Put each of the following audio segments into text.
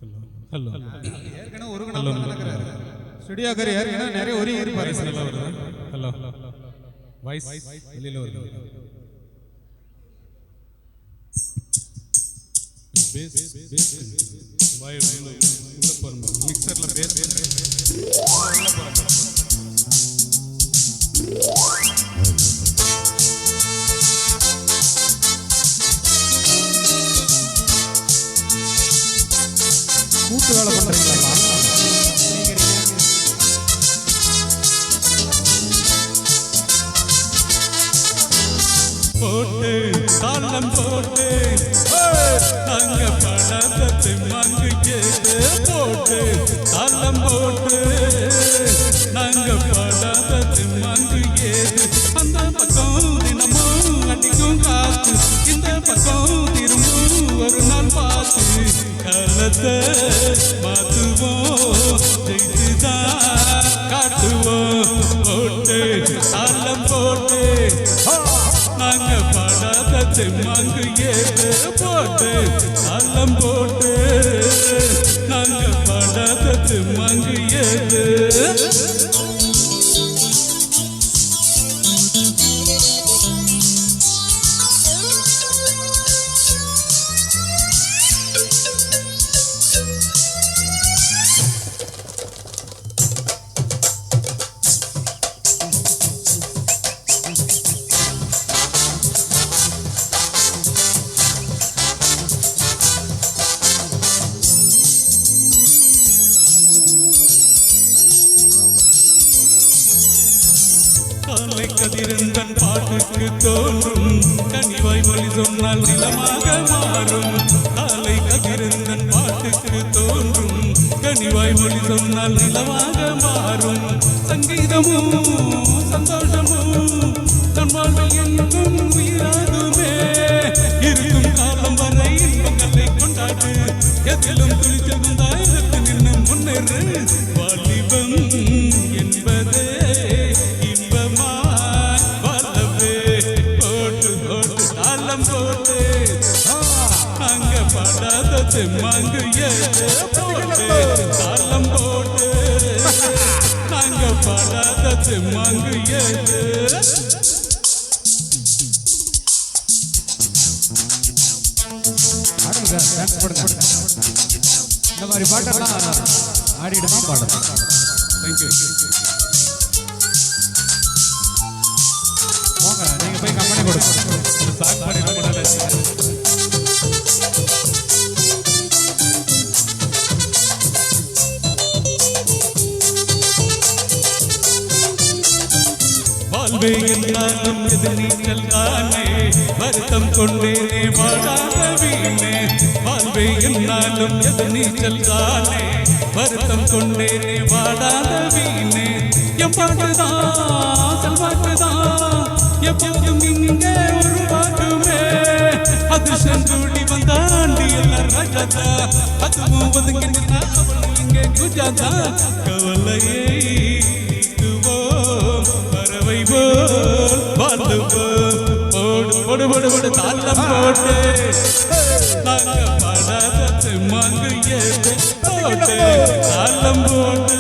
Hello ஏற்கனவே ஒரு கணம் நடக்கிறாரு ஸ்டுடியோக்கார் ஏற்கனவே நிறைய ஒரே இருப்பாரு நல்லா வருது. ஹலோ வாய்ஸ் வெளியில வருது. பேஸ் வாய் உள்ள போறோம். மிக்சர்ல பேஸ் உள்ள போறோம். கூட்டு வேலை பண்றீங்களா? போட்டு தாளம் போட்டு நாங்க பணத்தை மங்கு கேட்டு போட்டு தாளம் போட்டு நாங்க பணத்தை மங்கு கேட்டு அந்த பக்கம் தினமும் அடிக்கும் காத்து இந்த பக்கம் திரும்பும் ஒரு நாள் பார்த்து காலத்தை மாத்துவோம் ஜெயித்துதான் காட்டுவோம் போட்டு தாளம் போட்டு நாங்க படாதத்தை மங்கு ஏது போட்டு தாளம் போட்டு நாங்க படாதத்தை மங்கு ஏது காலை கதிரந்தன் பாட்டுக்கு தோன்றும் கனிவாய் மொழி சொன்னால் நிலமாக மாறும் காலை கதிரந்தன் பாட்டுக்கு தோன்றும் கனிவாய் மொழி சொன்னால் நிலமாக மாறும் சங்கீதமும் சந்தோஷமும் தன் வாழ்வில் எங்கும் உயிராகுமே இருக்கும் காலம் வரை இன்பங்களை கொண்டாடு எதிலும் துளித்து வந்தாய் நின்று முன்னேறு வாலிபம் என்பதே நாங்க படாதத்தை மங்கு ஏது போட்டு தாளம் போட்டு நாங்க படாதத்தை மங்கு ஏது இந்த மாதிரி பாட்டெல்லாம் ஆடிட்டு தான் பாடணும். தேங்க்யூ. போங்க நீங்க போய் கம்பெனி கொடுங்க. சாங் பாடி ரொம்ப நல்லா வாழ்வே எல்லாரும் எது நீங்கள் தானே வருத்தம் கொண்டேனே வாழாத வீணே வாழ்வே எல்லாரும் எது நீச்சல் தானே வருத்தம் கொண்டேனே வாழாத வீணே என் பாட்டுதான் செல்வாக்குதான் எப்போதும் இங்கே உருவாக்குமே அது சென்றூடி வந்தாண்டி எல்லார் ராஜாதா அதுவும் ஒதுங்கினா அவள் இங்கே குஜாதா கவலையே போடு போடு போடு தாளம் போட்டு நாங்க படாதத்தை மங்கு ஏது போட்டு தாளம் போட்டு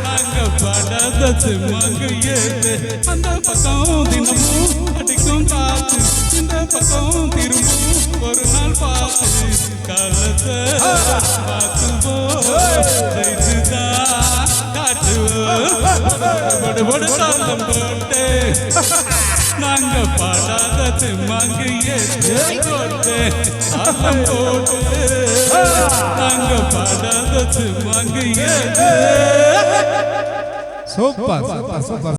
நாங்க படாதத்தை மங்கு ஏது அந்த பக்கம் தினமும் அடிக்கும் காத்து இந்த பக்கம் திரும்பும் ஒரு நாள் பார்த்து காலத்தை பார்த்துவோம் காட்டுவோம் தாளம் போட்டு நாங்க பாடாதது மங்கு ஏது போட்டு தாளம் போட்டு நாங்க பாடாதது மங்கு ஏது. Super super super.